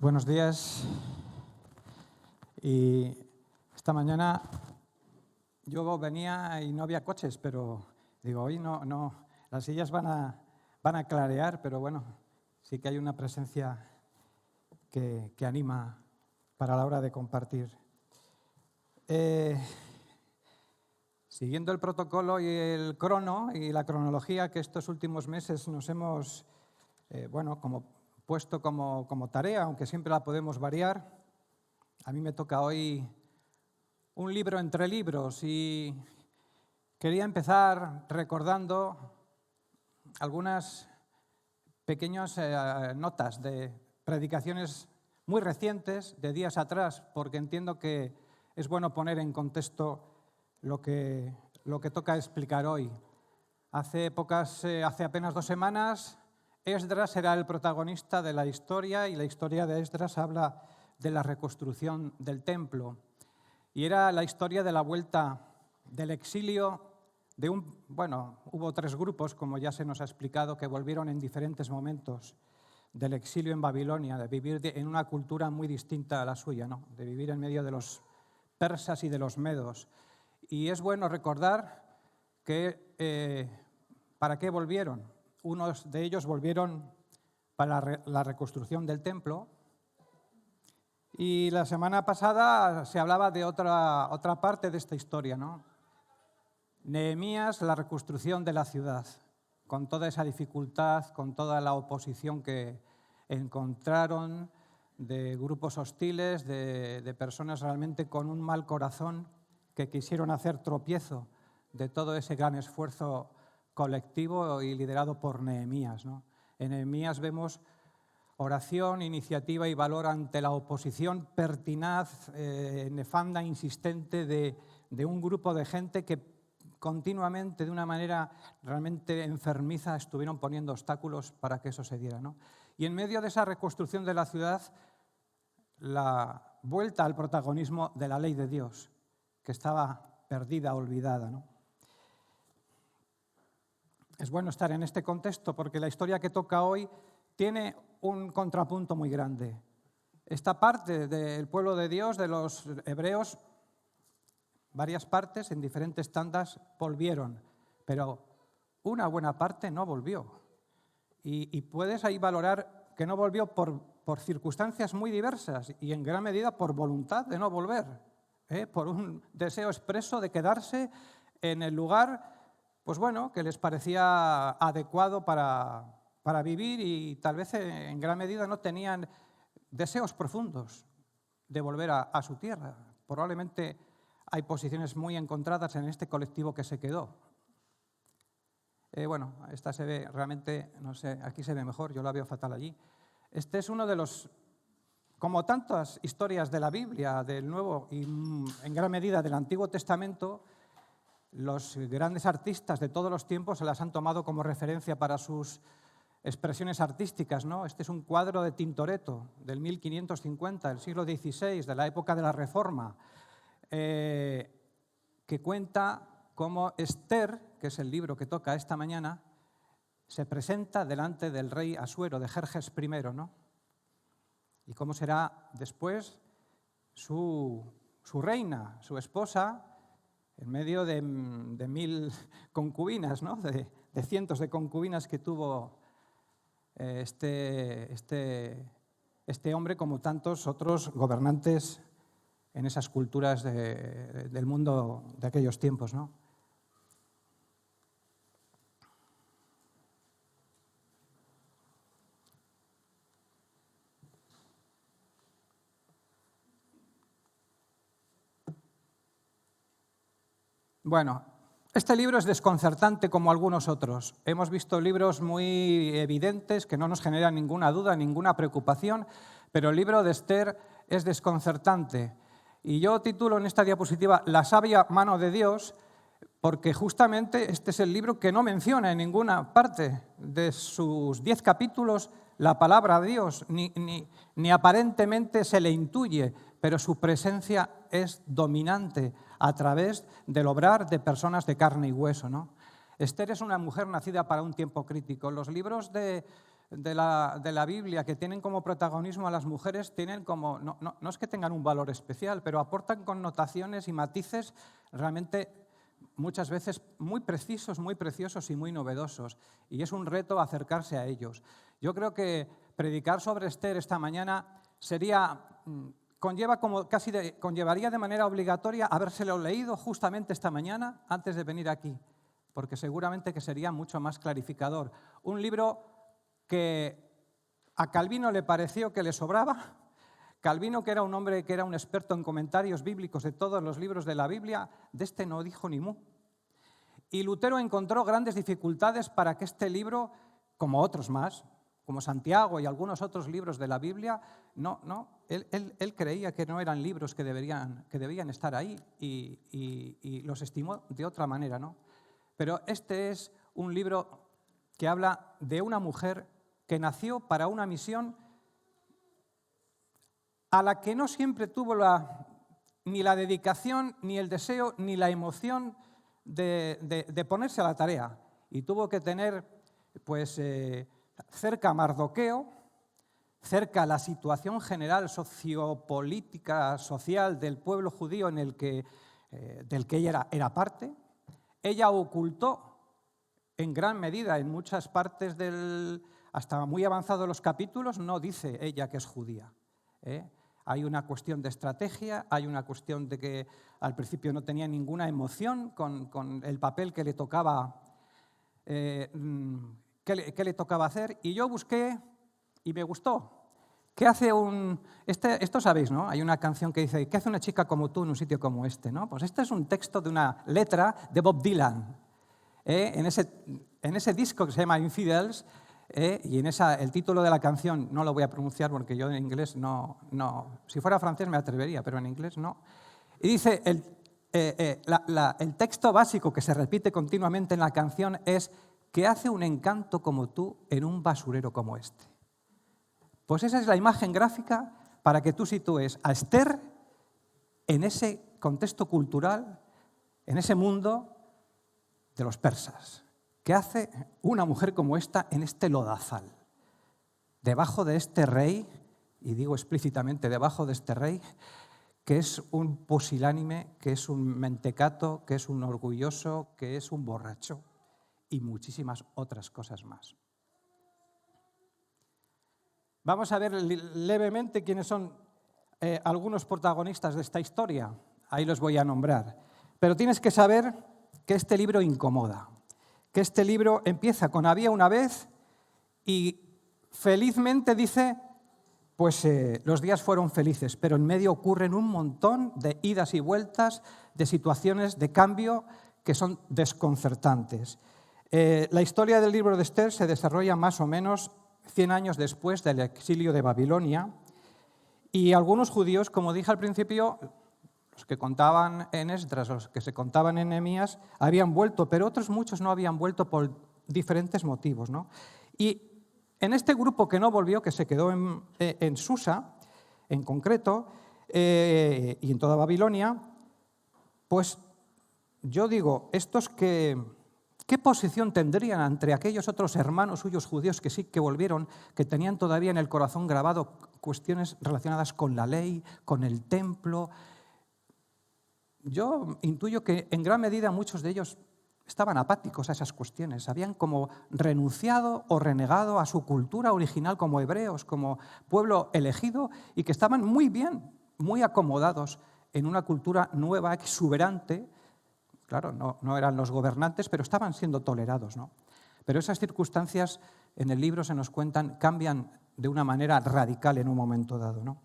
Buenos días. Y esta mañana yo venía y no había coches, pero digo, hoy no, las sillas van a clarear, pero bueno, sí que hay una presencia que anima para la hora de compartir. Siguiendo el protocolo y el crono y la cronología que estos últimos meses nos hemos puesto como tarea, aunque siempre la podemos variar, a mí me toca hoy un libro entre libros y quería empezar recordando algunas pequeñas notas de predicaciones muy recientes, de días atrás, porque entiendo que es bueno poner en contexto lo que toca explicar hoy. Hace apenas 2 semanas, Esdras era el protagonista de la historia y la historia de Esdras habla de la reconstrucción del templo. Y era la historia de la vuelta del exilio hubo 3 grupos, como ya se nos ha explicado, que volvieron en diferentes momentos del exilio en Babilonia, de vivir en una cultura muy distinta a la suya, ¿no? De vivir en medio de los persas y de los medos. Y es bueno recordar que ¿para qué volvieron? Unos de ellos volvieron para la reconstrucción del templo. Y la semana pasada se hablaba de otra parte de esta historia, ¿no? Nehemías, la reconstrucción de la ciudad, con toda esa dificultad, con toda la oposición que encontraron de grupos hostiles, de personas realmente con un mal corazón que quisieron hacer tropiezo de todo ese gran esfuerzo colectivo y liderado por Nehemías, ¿no? En Nehemías vemos oración, iniciativa y valor ante la oposición pertinaz, nefanda, insistente de un grupo de gente que continuamente, de una manera realmente enfermiza, estuvieron poniendo obstáculos para que eso se diera, ¿no? Y en medio de esa reconstrucción de la ciudad, la vuelta al protagonismo de la ley de Dios, que estaba perdida, olvidada, ¿no? Es bueno estar en este contexto porque la historia que toca hoy tiene un contrapunto muy grande. Esta parte del pueblo de Dios, de los hebreos, varias partes en diferentes tandas volvieron, pero una buena parte no volvió. Y puedes ahí valorar que no volvió por circunstancias muy diversas y en gran medida por voluntad de no volver, por un deseo expreso de quedarse en el lugar que les parecía adecuado para vivir y tal vez en gran medida no tenían deseos profundos de volver a su tierra. Probablemente hay posiciones muy encontradas en este colectivo que se quedó. Esta se ve realmente, no sé, aquí se ve mejor, yo la veo fatal allí. Este es uno de los, como tantas historias de la Biblia, del Nuevo y en gran medida del Antiguo Testamento, los grandes artistas de todos los tiempos se las han tomado como referencia para sus expresiones artísticas, ¿no? Este es un cuadro de Tintoretto del 1550, del siglo XVI, de la época de la Reforma, que cuenta cómo Esther, que es el libro que toca esta mañana, se presenta delante del rey Asuero, de Jerjes I, ¿no? Y cómo será después su reina, su esposa, en medio de 1000 concubinas, ¿no? de cientos de concubinas que tuvo este hombre, como tantos otros gobernantes en esas culturas del mundo de aquellos tiempos, ¿no? Bueno, este libro es desconcertante como algunos otros. Hemos visto libros muy evidentes que no nos generan ninguna duda, ninguna preocupación, pero el libro de Esther es desconcertante. Y yo titulo en esta diapositiva La sabia mano de Dios, porque justamente este es el libro que no menciona en ninguna parte de sus 10 capítulos la palabra Dios, ni aparentemente se le intuye, pero su presencia es dominante a través del obrar de personas de carne y hueso, ¿no? Esther es una mujer nacida para un tiempo crítico. Los libros de de la Biblia que tienen como protagonismo a las mujeres tienen como, no es que tengan un valor especial, pero aportan connotaciones y matices realmente muchas veces muy precisos, muy preciosos y muy novedosos. Y es un reto acercarse a ellos. Yo creo que predicar sobre Esther esta mañana conllevaría de manera obligatoria habérselo leído justamente esta mañana antes de venir aquí, porque seguramente que sería mucho más clarificador. Un libro que a Calvino le pareció que le sobraba. Calvino, que era un hombre que era un experto en comentarios bíblicos de todos los libros de la Biblia, de este no dijo ni mu. Y Lutero encontró grandes dificultades para que este libro, como otros más, como Santiago y algunos otros libros de la Biblia, él creía que no eran libros que debían estar ahí y los estimó de otra manera, ¿no? Pero este es un libro que habla de una mujer que nació para una misión a la que no siempre tuvo ni la dedicación, ni el deseo, ni la emoción de ponerse a la tarea. Y tuvo que tener cerca a Mardoqueo, cerca a la situación general sociopolítica, social del pueblo judío del que ella era parte. Ella ocultó en gran medida, en muchas partes hasta muy avanzados los capítulos, no dice ella que es judía. Hay una cuestión de estrategia, hay una cuestión de que al principio no tenía ninguna emoción con el papel que le tocaba, que le tocaba hacer. Y yo busqué y me gustó. ¿Qué hace esto sabéis, ¿no? Hay una canción que dice, ¿qué hace una chica como tú en un sitio como este? ¿No? Pues este es un texto de una letra de Bob Dylan. En ese disco que se llama Infidels, y el título de la canción no lo voy a pronunciar porque yo en inglés no. Si fuera francés me atrevería, pero en inglés no. Y dice, el texto básico que se repite continuamente en la canción es ¿qué hace un encanto como tú en un basurero como este? Pues esa es la imagen gráfica para que tú sitúes a Esther en ese contexto cultural, en ese mundo de los persas. ¿Qué hace una mujer como esta en este lodazal? Debajo de este rey, y digo explícitamente debajo de este rey, que es un pusilánime, que es un mentecato, que es un orgulloso, que es un borracho y muchísimas otras cosas más. Vamos a ver levemente quiénes son algunos protagonistas de esta historia. Ahí los voy a nombrar. Pero tienes que saber que este libro incomoda, que este libro empieza con había una vez y felizmente dice, los días fueron felices, pero en medio ocurren un montón de idas y vueltas, de situaciones de cambio que son desconcertantes. La historia del libro de Esther se desarrolla más o menos 100 años después del exilio de Babilonia y algunos judíos, como dije al principio, los que contaban en Esdras, los que se contaban en Nehemías, habían vuelto, pero otros muchos no habían vuelto por diferentes motivos, ¿no? Y en este grupo que no volvió, que se quedó en Susa, en concreto, y en toda Babilonia, pues yo digo, estos ¿qué posición tendrían entre aquellos otros hermanos suyos judíos que sí que volvieron, que tenían todavía en el corazón grabado cuestiones relacionadas con la ley, con el templo? Yo intuyo que en gran medida muchos de ellos estaban apáticos a esas cuestiones, habían como renunciado o renegado a su cultura original como hebreos, como pueblo elegido, y que estaban muy bien, muy acomodados en una cultura nueva, exuberante. Claro, no eran los gobernantes, pero estaban siendo tolerados, ¿no? Pero esas circunstancias en el libro se nos cuentan, cambian de una manera radical en un momento dado, ¿no?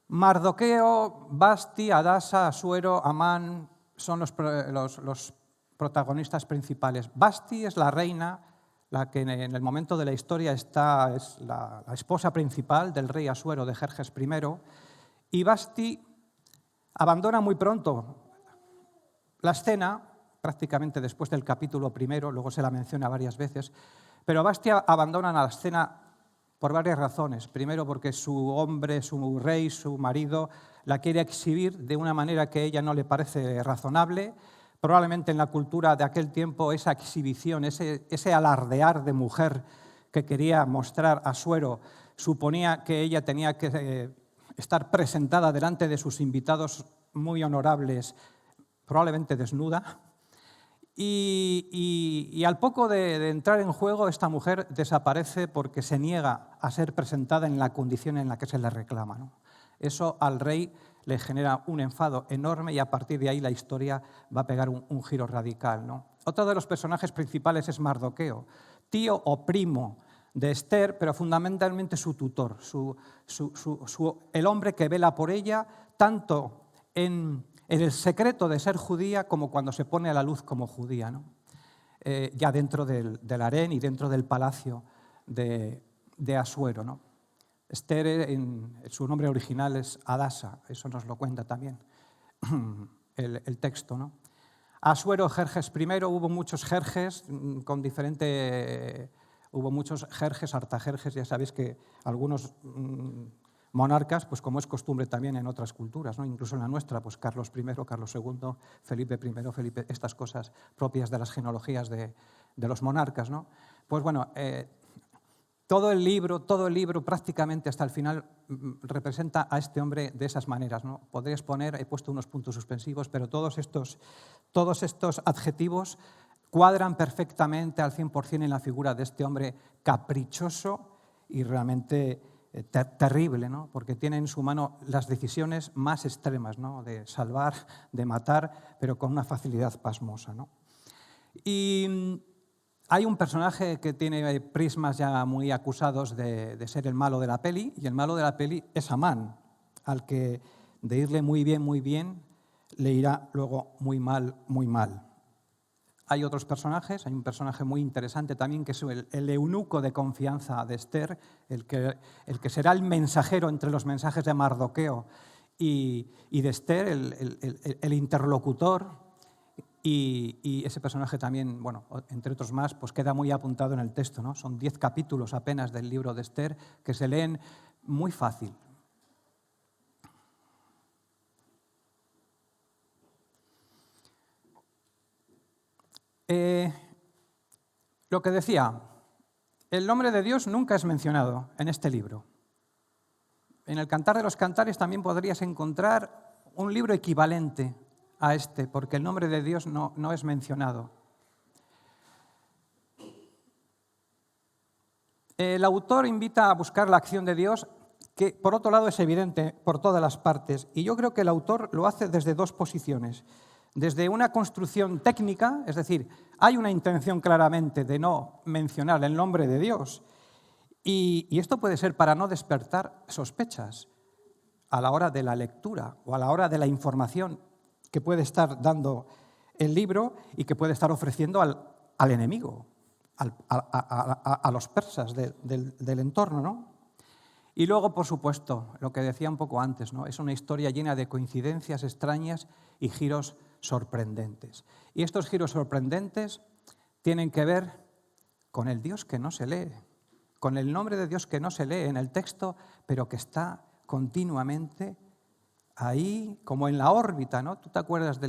Mardoqueo, Vasti, Adasa, Asuero, Amán son los protagonistas principales. Vasti es la reina, la que en el momento de la historia es la esposa principal del rey Asuero de Jerjes I, y Vasti abandona muy pronto la escena, prácticamente después del capítulo 1, luego se la menciona varias veces, pero Vasti abandona la escena por varias razones. Primero, porque su hombre, su rey, su marido, la quiere exhibir de una manera que a ella no le parece razonable, Probablemente en la cultura de aquel tiempo esa exhibición, ese alardear de mujer que quería mostrar Asuero, suponía que ella tenía que estar presentada delante de sus invitados muy honorables, probablemente desnuda. Y al poco de entrar en juego, esta mujer desaparece porque se niega a ser presentada en la condición en la que se le reclama, ¿no? Eso al rey le genera un enfado enorme y a partir de ahí la historia va a pegar un giro radical, ¿no? Otro de los personajes principales es Mardoqueo, tío o primo de Esther, pero fundamentalmente su tutor, el hombre que vela por ella, tanto en el secreto de ser judía como cuando se pone a la luz como judía, ¿no? Ya dentro del harén y dentro del palacio de Asuero, ¿no? Esther, su nombre original es Adasa, eso nos lo cuenta también el texto, ¿no? Asuero, Jerjes I, hubo muchos Jerjes con diferente... Hubo muchos Jerjes, Artajerjes, ya sabéis que algunos monarcas, pues como es costumbre también en otras culturas, ¿no? Incluso en la nuestra, pues Carlos I, Carlos II, Felipe I, Felipe, estas cosas propias de las genealogías de los monarcas, ¿no? Pues bueno, todo el libro prácticamente hasta el final representa a este hombre de esas maneras, ¿no? Podrías poner, he puesto unos puntos suspensivos, pero todos estos adjetivos cuadran perfectamente al 100% en la figura de este hombre caprichoso y realmente terrible, ¿no? Porque tiene en su mano las decisiones más extremas, ¿no? De salvar, de matar, pero con una facilidad pasmosa, ¿no? Y hay un personaje que tiene prismas ya muy acusados de ser el malo de la peli, y el malo de la peli es Amán, al que de irle muy bien, le irá luego muy mal, muy mal. Hay otros personajes, hay un personaje muy interesante también que es el eunuco de confianza de Esther, el que será el mensajero entre los mensajes de Mardoqueo y de Esther, el interlocutor, y ese personaje también, bueno, entre otros más, pues queda muy apuntado en el texto, ¿no? Son 10 capítulos apenas del libro de Esther que se leen muy fácil. Lo que decía, el nombre de Dios nunca es mencionado en este libro. En el Cantar de los Cantares también podrías encontrar un libro equivalente a este, porque el nombre de Dios no es mencionado. El autor invita a buscar la acción de Dios, que por otro lado es evidente por todas las partes, y yo creo que el autor lo hace desde dos posiciones. Desde una construcción técnica, es decir, hay una intención claramente de no mencionar el nombre de Dios, y esto puede ser para no despertar sospechas a la hora de la lectura o a la hora de la información que puede estar dando el libro y que puede estar ofreciendo al enemigo, a los persas del entorno, ¿no? Y luego, por supuesto, lo que decía un poco antes, ¿no? Es una historia llena de coincidencias extrañas y giros sorprendentes. Y estos giros sorprendentes tienen que ver con el Dios que no se lee, con el nombre de Dios que no se lee en el texto, pero que está continuamente ahí, como en la órbita, ¿no? ¿Tú te acuerdas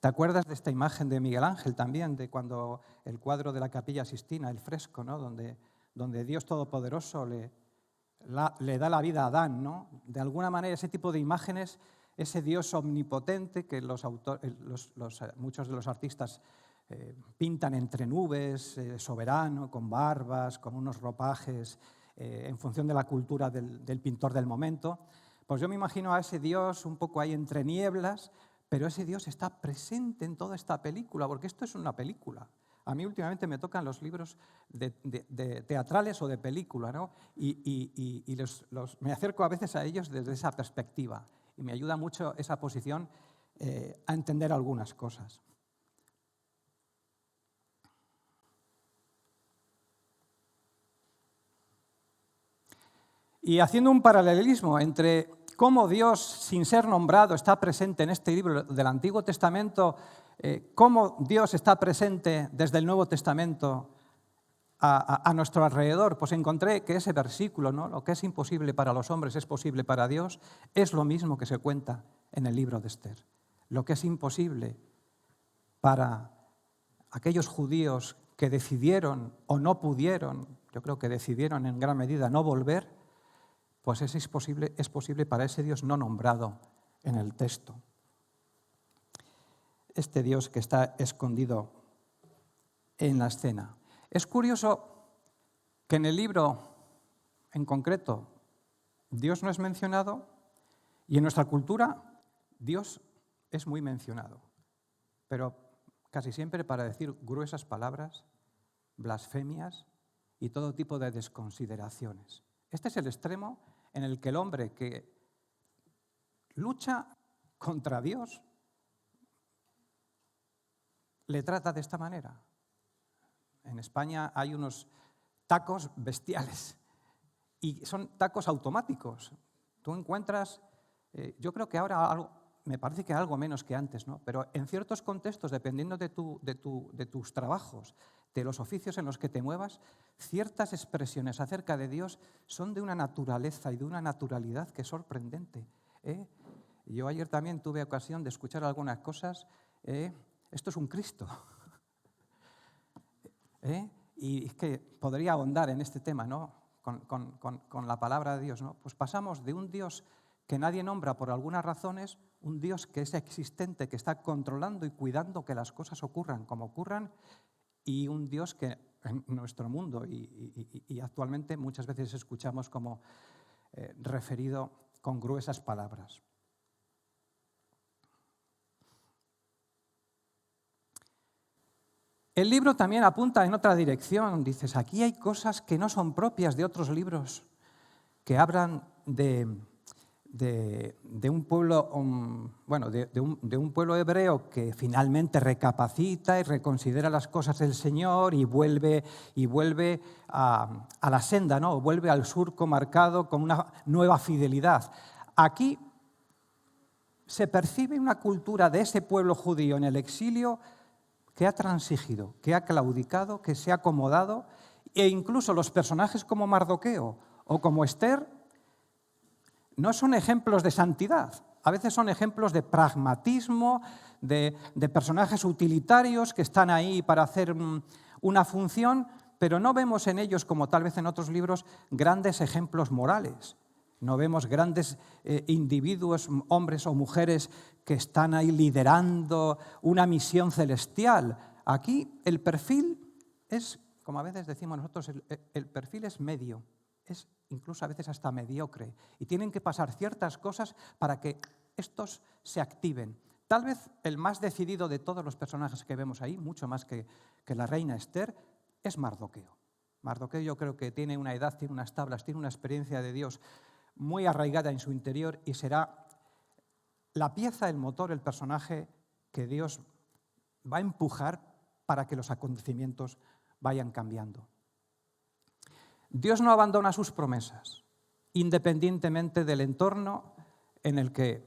¿te acuerdas de esta imagen de Miguel Ángel también, de cuando el cuadro de la Capilla Sixtina, el fresco, ¿no? Donde Dios Todopoderoso le da la vida a Adán, ¿no? De alguna manera ese tipo de imágenes, ese Dios omnipotente que muchos de los artistas pintan entre nubes, soberano, con barbas, con unos ropajes, en función de la cultura del pintor del momento. Pues yo me imagino a ese Dios un poco ahí entre nieblas, pero ese Dios está presente en toda esta película, porque esto es una película. A mí últimamente me tocan los libros de teatrales o de película, ¿no? Y me acerco a veces a ellos desde esa perspectiva y me ayuda mucho esa posición a entender algunas cosas. Y haciendo un paralelismo entre cómo Dios, sin ser nombrado, está presente en este libro del Antiguo Testamento, cómo Dios está presente desde el Nuevo Testamento a nuestro alrededor, pues encontré que ese versículo, ¿no? Lo que es imposible para los hombres es posible para Dios, es lo mismo que se cuenta en el libro de Esther. lo que es imposible para aquellos judíos que decidieron o no pudieron, yo creo que decidieron en gran medida no volver, pues es posible para ese Dios no nombrado en el texto. Este Dios que está escondido en la escena. Es curioso que en el libro en concreto Dios no es mencionado y en nuestra cultura Dios es muy mencionado, pero casi siempre para decir gruesas palabras, blasfemias y todo tipo de desconsideraciones. Este es el extremo en el que el hombre que lucha contra Dios le trata de esta manera. En España hay unos tacos bestiales y son tacos automáticos. Tú encuentras, yo creo que ahora me parece que algo menos que antes, ¿no? Pero en ciertos contextos, dependiendo de tus trabajos, de los oficios en los que te muevas, ciertas expresiones acerca de Dios son de una naturaleza y de una naturalidad que es sorprendente. Yo ayer también tuve ocasión de escuchar algunas cosas. Esto es un Cristo. Y es que podría ahondar en este tema, ¿no? Con la palabra de Dios, ¿no? Pues pasamos de un Dios que nadie nombra por algunas razones, un Dios que es existente, que está controlando y cuidando que las cosas ocurran como ocurran, y un Dios que en nuestro mundo y actualmente muchas veces escuchamos como referido con gruesas palabras. El libro también apunta en otra dirección. Dices, aquí hay cosas que no son propias de otros libros, que hablan de un pueblo, de un pueblo hebreo que finalmente recapacita y reconsidera las cosas del Señor y vuelve a la senda, ¿no? Vuelve al surco marcado con una nueva fidelidad. Aquí se percibe una cultura de ese pueblo judío en el exilio que ha transigido, que ha claudicado, que se ha acomodado, e incluso los personajes como Mardoqueo o como Esther no son ejemplos de santidad, a veces son ejemplos de pragmatismo, de personajes utilitarios que están ahí para hacer una función, pero no vemos en ellos, como tal vez en otros libros, grandes ejemplos morales. No vemos grandes individuos, hombres o mujeres que están ahí liderando una misión celestial. Aquí el perfil es, como a veces decimos nosotros, el perfil es medio, es incluso a veces hasta mediocre. Y tienen que pasar ciertas cosas para que estos se activen. Tal vez el más decidido de todos los personajes que vemos ahí, mucho más que la reina Esther, es Mardoqueo. Mardoqueo yo creo que tiene una edad, tiene unas tablas, tiene una experiencia de Dios muy arraigada en su interior y será la pieza, el motor, el personaje que Dios va a empujar para que los acontecimientos vayan cambiando. Dios no abandona sus promesas, independientemente del entorno en el que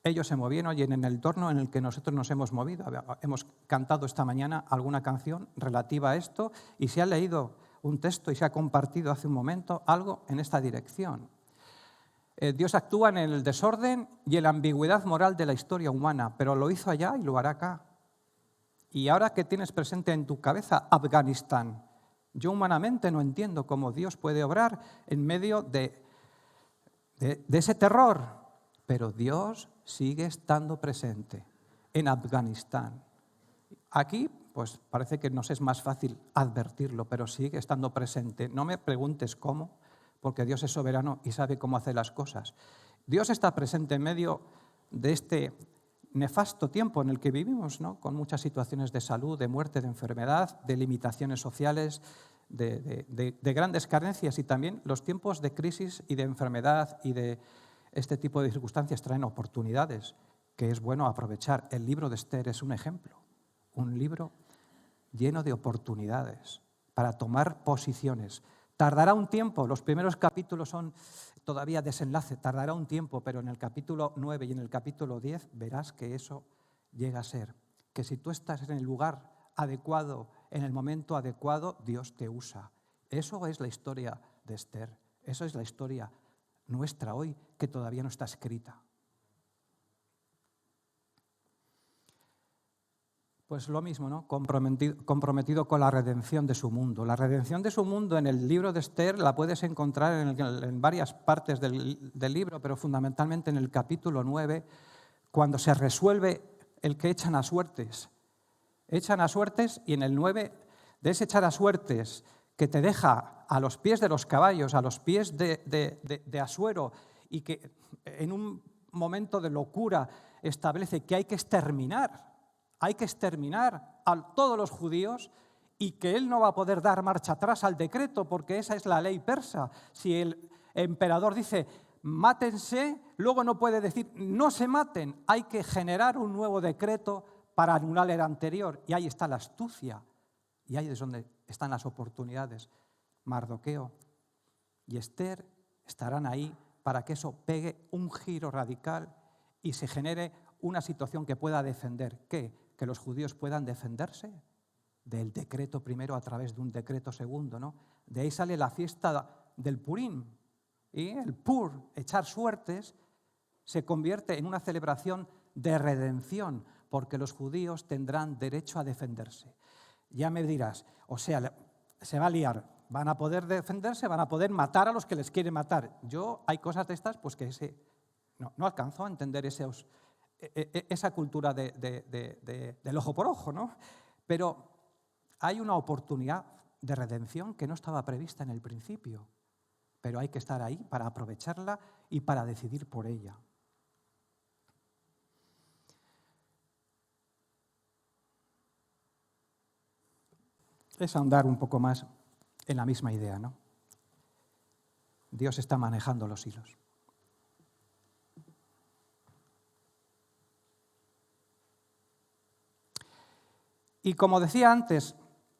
ellos se movieron y en el entorno en el que nosotros nos hemos movido. Hemos cantado esta mañana alguna canción relativa a esto y se ha leído un texto y se ha compartido hace un momento algo en esta dirección. Dios actúa en el desorden y en la ambigüedad moral de la historia humana, pero lo hizo allá y lo hará acá. Y ahora que tienes presente en tu cabeza Afganistán, yo humanamente no entiendo cómo Dios puede obrar en medio de ese terror, pero Dios sigue estando presente en Afganistán. Aquí, pues parece que nos es más fácil advertirlo, pero sigue estando presente. No me preguntes cómo, porque Dios es soberano y sabe cómo hacer las cosas. Dios está presente en medio de este nefasto tiempo en el que vivimos, ¿no? Con muchas situaciones de salud, de muerte, de enfermedad, de limitaciones sociales, de grandes carencias, y también los tiempos de crisis y de enfermedad y de este tipo de circunstancias traen oportunidades que es bueno aprovechar. El libro de Esther es un ejemplo, un libro lleno de oportunidades para tomar posiciones. Tardará un tiempo, los primeros capítulos son todavía desenlace, tardará un tiempo, pero en el capítulo 9 y en el capítulo 10 verás que eso llega a ser. Que si tú estás en el lugar adecuado, en el momento adecuado, Dios te usa. Eso es la historia de Esther, eso es la historia nuestra hoy, que todavía no está escrita. Pues lo mismo, ¿no? Comprometido con la redención de su mundo. La redención de su mundo en el libro de Esther la puedes encontrar en varias partes del libro, pero fundamentalmente en el capítulo 9, cuando se resuelve el que echan a suertes. Echan a suertes y en el 9, de ese echar a suertes que te deja a los pies de los caballos, a los pies de Asuero, y que en un momento de locura establece que hay que exterminar a todos los judíos y que él no va a poder dar marcha atrás al decreto porque esa es la ley persa. Si el emperador dice mátense, luego no puede decir no se maten, hay que generar un nuevo decreto para anular el anterior. Y ahí está la astucia y ahí es donde están las oportunidades. Mardoqueo y Esther estarán ahí para que eso pegue un giro radical y se genere una situación que pueda defender. ¿Qué? Que los judíos puedan defenderse del decreto primero a través de un decreto segundo, ¿no? De ahí sale la fiesta del Purim. Y el Pur, echar suertes, se convierte en una celebración de redención, porque los judíos tendrán derecho a defenderse. Ya me dirás, o sea, se va a liar, van a poder defenderse, van a poder matar a los que les quieren matar. Yo, hay cosas de estas, pues que no alcanzo a entender esa cultura del ojo por ojo, ¿no? Pero hay una oportunidad de redención que no estaba prevista en el principio, pero hay que estar ahí para aprovecharla y para decidir por ella. Es ahondar un poco más en la misma idea, ¿no? Dios está manejando los hilos. Y como decía antes,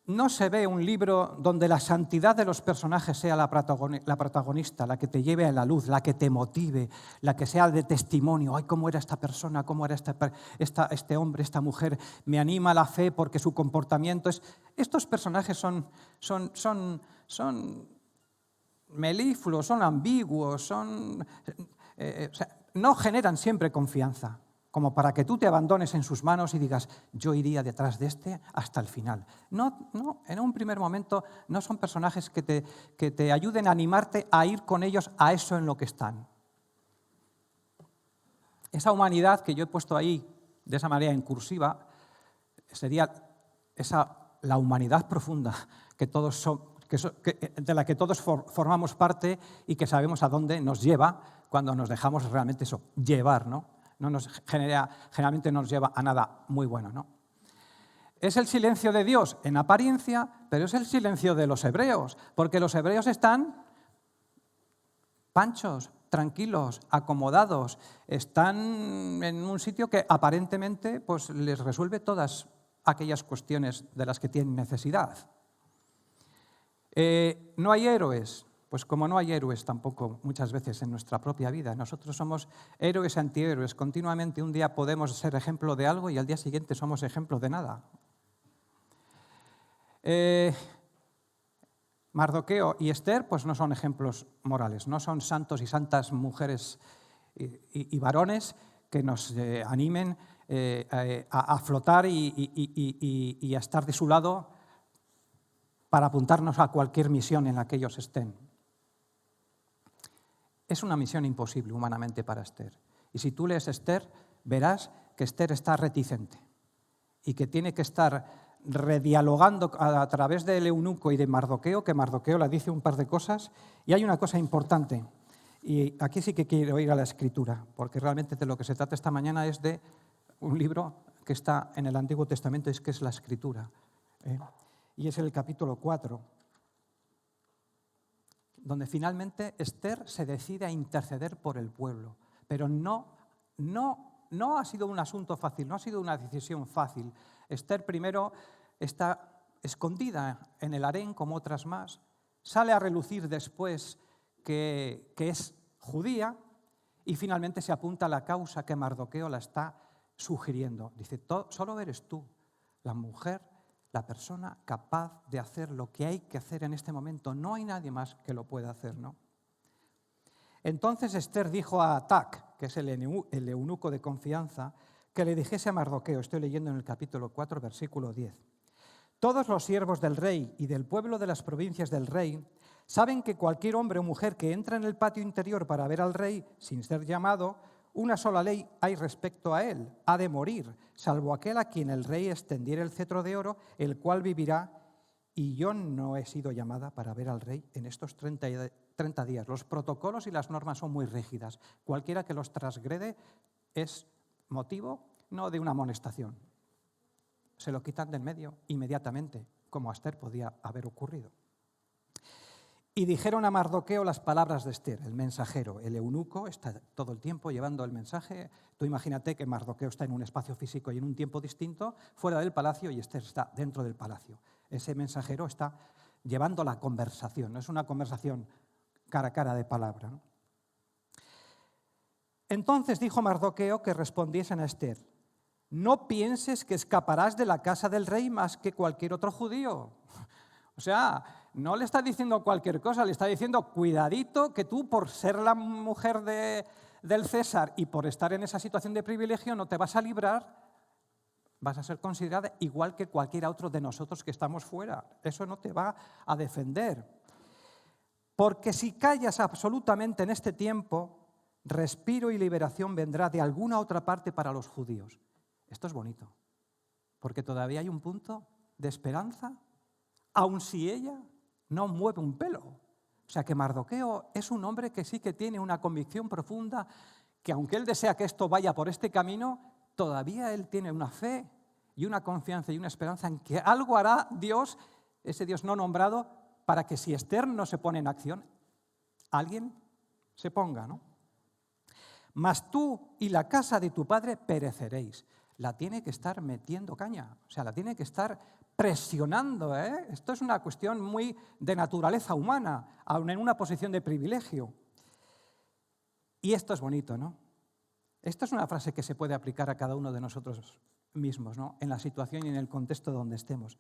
no se ve un libro donde la santidad de los personajes sea la protagonista, la que te lleve a la luz, la que te motive, la que sea de testimonio. ¡Ay, cómo era esta persona, cómo era este hombre, esta mujer! Me anima a la fe porque su comportamiento es... Estos personajes son melífluos, son ambiguos, no generan siempre confianza, como para que tú te abandones en sus manos y digas, yo iría detrás de este hasta el final. No, en un primer momento no son personajes que te ayuden a animarte a ir con ellos a eso en lo que están. Esa humanidad que yo he puesto ahí, de esa manera en cursiva, sería la humanidad profunda de la que todos formamos parte y que sabemos a dónde nos lleva cuando nos dejamos realmente llevar, ¿no? Generalmente no nos lleva a nada muy bueno, ¿no? Es el silencio de Dios en apariencia, pero es el silencio de los hebreos, porque los hebreos están panchos, tranquilos, acomodados, están en un sitio que aparentemente pues, les resuelve todas aquellas cuestiones de las que tienen necesidad. No hay héroes. Pues como no hay héroes tampoco muchas veces en nuestra propia vida. Nosotros somos héroes y antihéroes. Continuamente un día podemos ser ejemplo de algo y al día siguiente somos ejemplo de nada. Mardoqueo y Esther pues no son ejemplos morales, no son santos y santas mujeres y varones que nos animen a flotar y a estar de su lado para apuntarnos a cualquier misión en la que ellos estén. Es una misión imposible humanamente para Esther. Y si tú lees Esther, verás que Esther está reticente y que tiene que estar redialogando a través del eunuco y de Mardoqueo, que Mardoqueo le dice un par de cosas. Y hay una cosa importante, y aquí sí que quiero ir a la Escritura, porque realmente de lo que se trata esta mañana es de un libro que está en el Antiguo Testamento, que es la Escritura. Y es el capítulo 4. Donde finalmente Esther se decide a interceder por el pueblo. Pero no ha sido un asunto fácil, no ha sido una decisión fácil. Esther primero está escondida en el harén como otras más, sale a relucir después que es judía y finalmente se apunta a la causa que Mardoqueo la está sugiriendo. Dice, solo eres tú, la mujer, la persona capaz de hacer lo que hay que hacer en este momento. No hay nadie más que lo pueda hacer, ¿no? Entonces Esther dijo a Atac, que es el eunuco de confianza, que le dijese a Mardoqueo, estoy leyendo en el capítulo 4, versículo 10. Todos los siervos del rey y del pueblo de las provincias del rey saben que cualquier hombre o mujer que entra en el patio interior para ver al rey sin ser llamado, una sola ley hay respecto a él: ha de morir, salvo aquel a quien el rey extendiera el cetro de oro, el cual vivirá. Y yo no he sido llamada para ver al rey en estos 30 días. Los protocolos y las normas son muy rígidas. Cualquiera que los transgrede es motivo no de una amonestación. Se lo quitan del medio inmediatamente, como a Esther podía haber ocurrido. Y dijeron a Mardoqueo las palabras de Esther, el mensajero. El eunuco está todo el tiempo llevando el mensaje. Tú imagínate que Mardoqueo está en un espacio físico y en un tiempo distinto, fuera del palacio, y Esther está dentro del palacio. Ese mensajero está llevando la conversación, no es una conversación cara a cara de palabra, ¿no? Entonces dijo Mardoqueo que respondiesen a Esther: no pienses que escaparás de la casa del rey más que cualquier otro judío. O sea, no le está diciendo cualquier cosa, le está diciendo: cuidadito, que tú, por ser la mujer del César y por estar en esa situación de privilegio, no te vas a librar, vas a ser considerada igual que cualquier otro de nosotros que estamos fuera. Eso no te va a defender. Porque si callas absolutamente en este tiempo, respiro y liberación vendrá de alguna otra parte para los judíos. Esto es bonito, porque todavía hay un punto de esperanza, aun si ella no mueve un pelo. O sea que Mardoqueo es un hombre que sí que tiene una convicción profunda, que aunque él desea que esto vaya por este camino, todavía él tiene una fe y una confianza y una esperanza en que algo hará Dios, ese Dios no nombrado, para que si Esther no se pone en acción, alguien se ponga, ¿no? Mas tú y la casa de tu padre pereceréis. La tiene que estar metiendo caña, o sea, la tiene que estar presionando, ¿eh? Esto es una cuestión muy de naturaleza humana, aun en una posición de privilegio. Y esto es bonito, ¿no? Esto es una frase que se puede aplicar a cada uno de nosotros mismos, ¿no? En la situación y en el contexto donde estemos.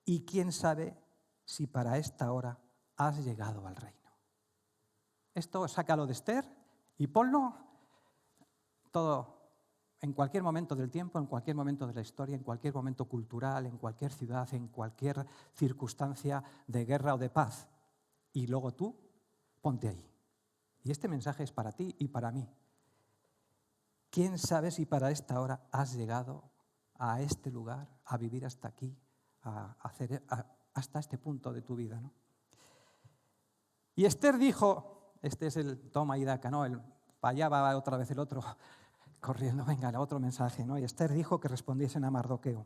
Y quién sabe si para esta hora has llegado al reino. Esto sácalo de Esther y ponlo todo en cualquier momento del tiempo, en cualquier momento de la historia, en cualquier momento cultural, en cualquier ciudad, en cualquier circunstancia de guerra o de paz. Y luego tú, ponte ahí. Y este mensaje es para ti y para mí. ¿Quién sabe si para esta hora has llegado a este lugar, a vivir hasta aquí, hasta este punto de tu vida, ¿no? Y Esther dijo, este es el toma y daca, ¿no? Para allá va otra vez el otro corriendo, venga, el otro mensaje, ¿no? Y Esther dijo que respondiesen a Mardoqueo: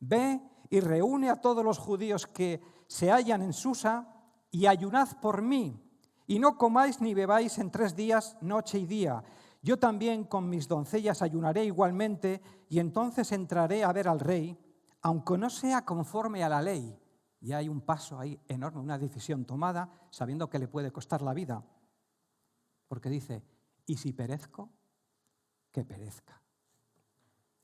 ve y reúne a todos los judíos que se hallan en Susa y ayunad por mí, y no comáis ni bebáis en 3 días, noche y día. Yo también con mis doncellas ayunaré igualmente, y entonces entraré a ver al rey, aunque no sea conforme a la ley. Ya hay un paso ahí enorme, una decisión tomada, sabiendo que le puede costar la vida. Porque dice: ¿y si perezco? Que perezca.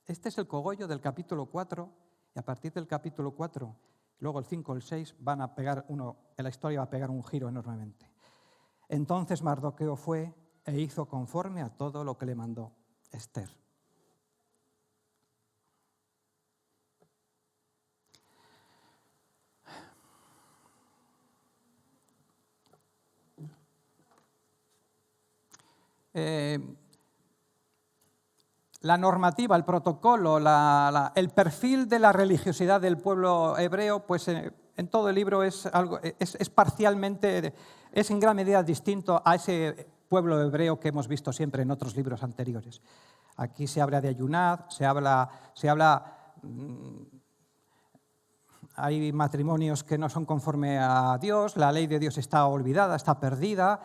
Este es el cogollo del capítulo 4, y a partir del capítulo 4, luego el 5 o el 6, la historia va a pegar un giro enormemente. Entonces Mardoqueo fue e hizo conforme a todo lo que le mandó Esther. La normativa, el protocolo, el perfil de la religiosidad del pueblo hebreo, pues en todo el libro es parcialmente, es en gran medida distinto a ese pueblo hebreo que hemos visto siempre en otros libros anteriores. Aquí se habla de ayunar, hay matrimonios que no son conforme a Dios, la ley de Dios está olvidada, está perdida,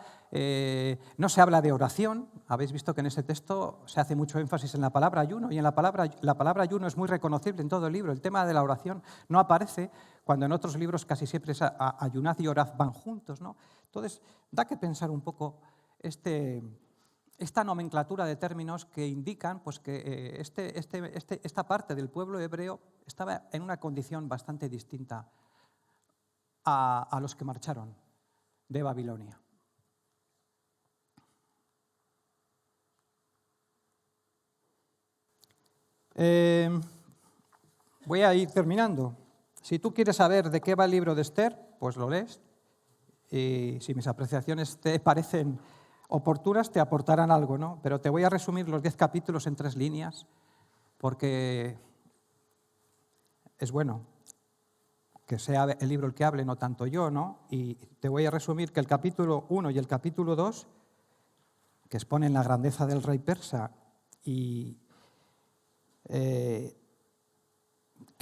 no se habla de oración. Habéis visto que en ese texto se hace mucho énfasis en la palabra ayuno, y la palabra ayuno es muy reconocible en todo el libro. El tema de la oración no aparece, cuando en otros libros casi siempre es ayunad y orad van juntos, ¿no? Entonces, da que pensar un poco esta nomenclatura de términos que indican pues, que esta parte del pueblo hebreo estaba en una condición bastante distinta a los que marcharon de Babilonia. Voy a ir terminando. Si tú quieres saber de qué va el libro de Esther, pues lo lees. Y si mis apreciaciones te parecen oportunas, te aportarán algo, ¿no? Pero te voy a resumir los 10 capítulos en 3 líneas, porque es bueno que sea el libro el que hable, no tanto yo, ¿no? Y te voy a resumir que el capítulo 1 y el capítulo 2, que exponen la grandeza del rey persa y que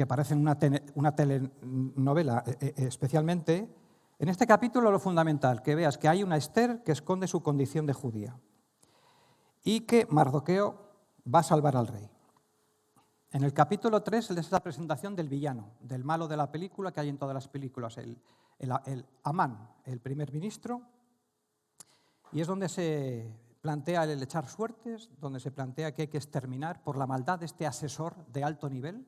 parecen una telenovela especialmente, en este capítulo lo fundamental, que veas que hay una Esther que esconde su condición de judía y que Mardoqueo va a salvar al rey. En el capítulo 3 es la presentación del villano, del malo de la película que hay en todas las películas, el Amán, el primer ministro, y es donde se plantea el echar suertes, donde se plantea que hay que exterminar por la maldad de este asesor de alto nivel,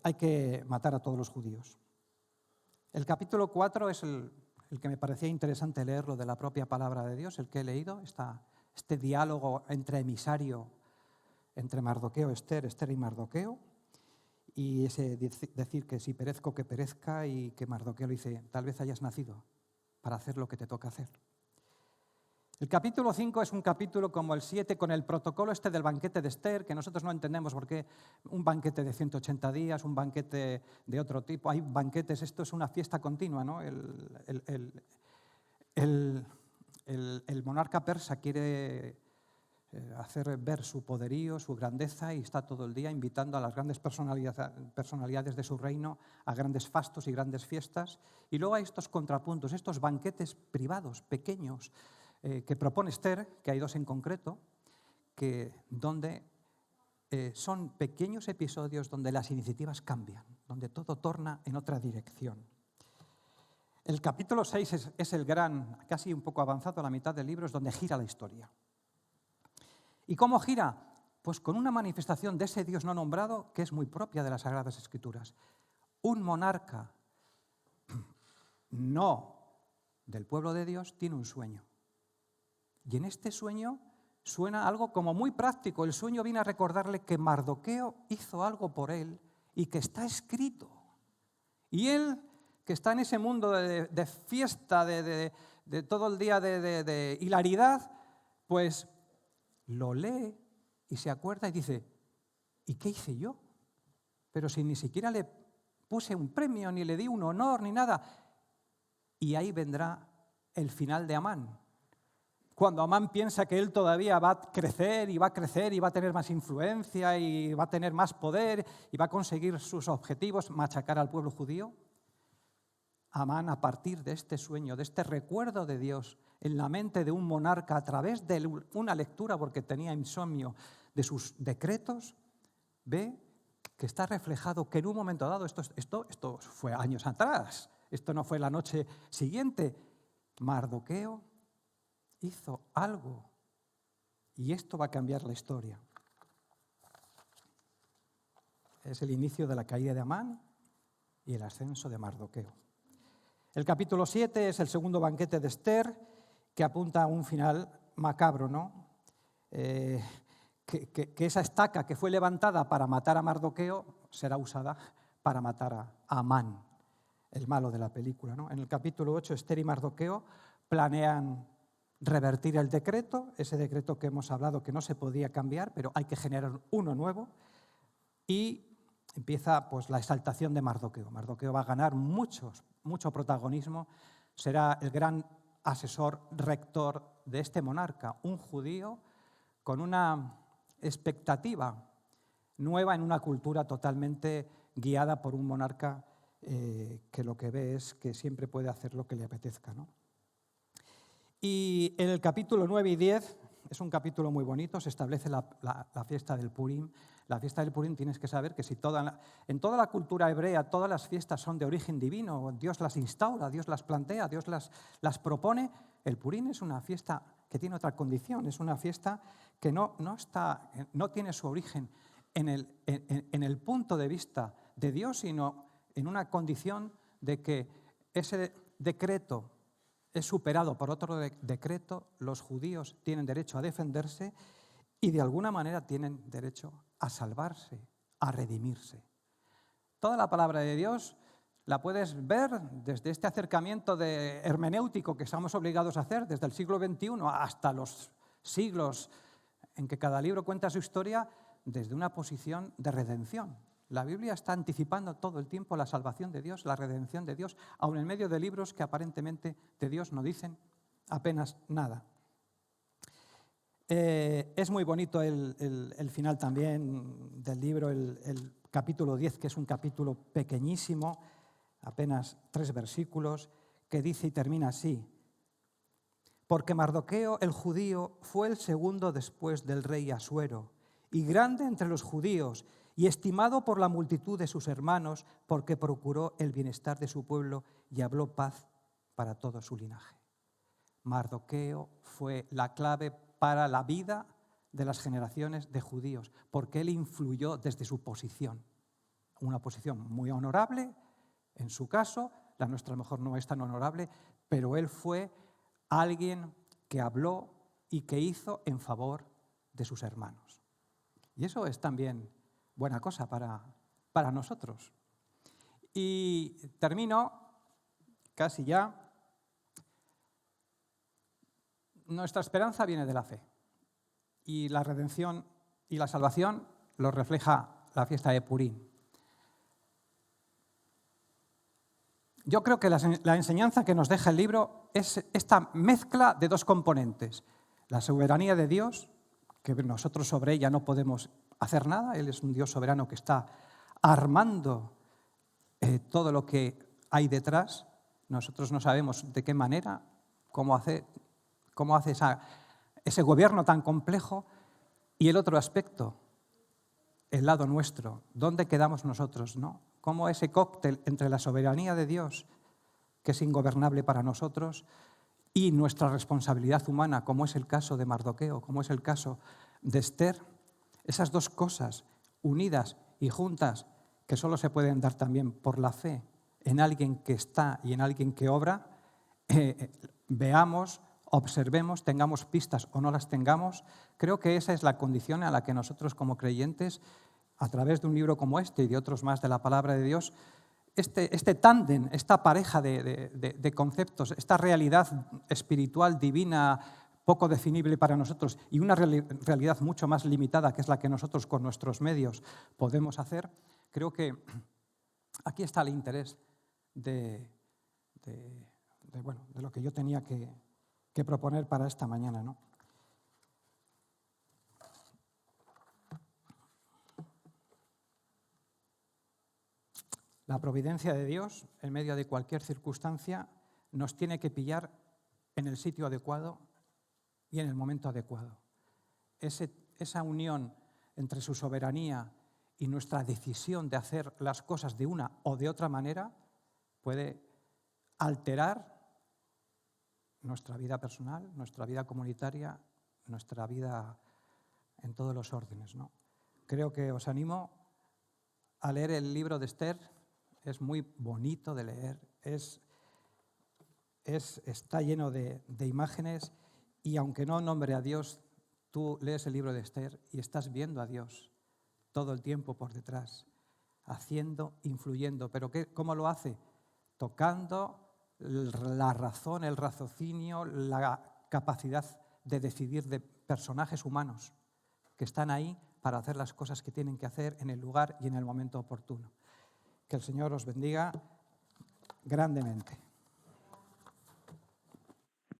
hay que matar a todos los judíos. El capítulo 4 es el que me parecía interesante leerlo de la propia palabra de Dios, el que he leído, este diálogo entre emisario, entre Mardoqueo, Esther y Mardoqueo, y ese decir que si perezco, que perezca, y que Mardoqueo le dice, tal vez hayas nacido para hacer lo que te toca hacer. El capítulo 5 es un capítulo como el 7 con el protocolo del banquete de Esther, que nosotros no entendemos por qué un banquete de 180 días, un banquete de otro tipo. Hay banquetes, esto es una fiesta continua, ¿no? El monarca persa quiere hacer ver su poderío, su grandeza, y está todo el día invitando a las grandes personalidades de su reino a grandes fastos y grandes fiestas. Y luego hay estos contrapuntos, estos banquetes privados, pequeños, que propone Esther, que hay 2 en concreto, donde son pequeños episodios donde las iniciativas cambian, donde todo torna en otra dirección. El capítulo 6 es el gran, casi un poco avanzado a la mitad del libro, es donde gira la historia. ¿Y cómo gira? Pues con una manifestación de ese Dios no nombrado que es muy propia de las Sagradas Escrituras. Un monarca no del pueblo de Dios tiene un sueño. Y en este sueño suena algo como muy práctico. El sueño viene a recordarle que Mardoqueo hizo algo por él y que está escrito. Y él, que está en ese mundo de fiesta, de todo el día de hilaridad, pues lo lee y se acuerda y dice, ¿y qué hice yo? Pero si ni siquiera le puse un premio, ni le di un honor, ni nada. Y ahí vendrá el final de Amán. Cuando Amán piensa que él todavía va a crecer y va a crecer y va a tener más influencia y va a tener más poder y va a conseguir sus objetivos, machacar al pueblo judío, Amán, a partir de este sueño, de este recuerdo de Dios en la mente de un monarca a través de una lectura, porque tenía insomnio, de sus decretos, ve que está reflejado que en un momento dado, esto fue años atrás, esto no fue la noche siguiente, Mardoqueo hizo algo y esto va a cambiar la historia. Es el inicio de la caída de Amán y el ascenso de Mardoqueo. El capítulo 7 es el segundo banquete de Esther, que apunta a un final macabro, ¿no? Que esa estaca que fue levantada para matar a Mardoqueo será usada para matar a Amán, el malo de la película, ¿no? En el capítulo 8, Esther y Mardoqueo planean revertir el decreto, ese decreto que hemos hablado que no se podía cambiar, pero hay que generar uno nuevo, y empieza pues la exaltación de Mardoqueo. Mardoqueo va a ganar mucho protagonismo, será el gran asesor, rector de este monarca, un judío con una expectativa nueva en una cultura totalmente guiada por un monarca que lo que ve es que siempre puede hacer lo que le apetezca, ¿no? Y en el capítulo 9 y 10 es un capítulo muy bonito, se establece la fiesta del Purim. La fiesta del Purim tienes que saber que en toda la cultura hebrea todas las fiestas son de origen divino, Dios las instaura, Dios las plantea, Dios las propone. El Purim es una fiesta que tiene otra condición, es una fiesta que no tiene su origen en el punto de vista de Dios, sino en una condición de que ese decreto es superado por otro decreto, los judíos tienen derecho a defenderse y de alguna manera tienen derecho a salvarse, a redimirse. Toda la palabra de Dios la puedes ver desde este acercamiento hermenéutico que estamos obligados a hacer desde el siglo XXI hasta los siglos en que cada libro cuenta su historia desde una posición de redención. La Biblia está anticipando todo el tiempo la salvación de Dios, la redención de Dios, aun en medio de libros que aparentemente de Dios no dicen apenas nada. Es muy bonito el final también del libro, el capítulo 10, que es un capítulo pequeñísimo, apenas 3 versículos, que dice y termina así: porque Mardoqueo el judío fue el segundo después del rey Asuero, y grande entre los judíos, y estimado por la multitud de sus hermanos, porque procuró el bienestar de su pueblo y habló paz para todo su linaje. Mardoqueo fue la clave para la vida de las generaciones de judíos, porque él influyó desde su posición. Una posición muy honorable, en su caso, la nuestra a lo mejor no es tan honorable, pero él fue alguien que habló y que hizo en favor de sus hermanos. Y eso es también buena cosa para nosotros. Y termino, casi ya. Nuestra esperanza viene de la fe. Y la redención y la salvación lo refleja la fiesta de Purim. Yo creo que la enseñanza que nos deja el libro es esta mezcla de 2 componentes. La soberanía de Dios, que nosotros sobre ella no podemos hacer nada. Él es un Dios soberano que está armando todo lo que hay detrás. Nosotros no sabemos de qué manera, cómo hace ese gobierno tan complejo. Y el otro aspecto, el lado nuestro, ¿dónde quedamos nosotros, no? Cómo ese cóctel entre la soberanía de Dios, que es ingobernable para nosotros, y nuestra responsabilidad humana, como es el caso de Mardoqueo, como es el caso de Esther, esas 2 cosas unidas y juntas, que solo se pueden dar también por la fe en alguien que está y en alguien que obra, veamos, observemos, tengamos pistas o no las tengamos. Creo que esa es la condición a la que nosotros como creyentes, a través de un libro como este y de otros más de la palabra de Dios, este tándem, esta pareja de conceptos, esta realidad espiritual, divina, poco definible para nosotros y una realidad mucho más limitada, que es la que nosotros con nuestros medios podemos hacer, creo que aquí está el interés de lo que yo tenía que proponer para esta mañana, ¿no? La providencia de Dios, en medio de cualquier circunstancia, nos tiene que pillar en el sitio adecuado y en el momento adecuado. Esa unión entre su soberanía y nuestra decisión de hacer las cosas de una o de otra manera puede alterar nuestra vida personal, nuestra vida comunitaria, nuestra vida en todos los órdenes, ¿no? Creo que os animo a leer el libro de Esther. Es muy bonito de leer, está lleno de imágenes, y aunque no nombre a Dios, tú lees el libro de Esther y estás viendo a Dios todo el tiempo por detrás, haciendo, influyendo. ¿Pero cómo lo hace? Tocando la razón, el raciocinio, la capacidad de decidir de personajes humanos que están ahí para hacer las cosas que tienen que hacer en el lugar y en el momento oportuno. Que el Señor os bendiga grandemente.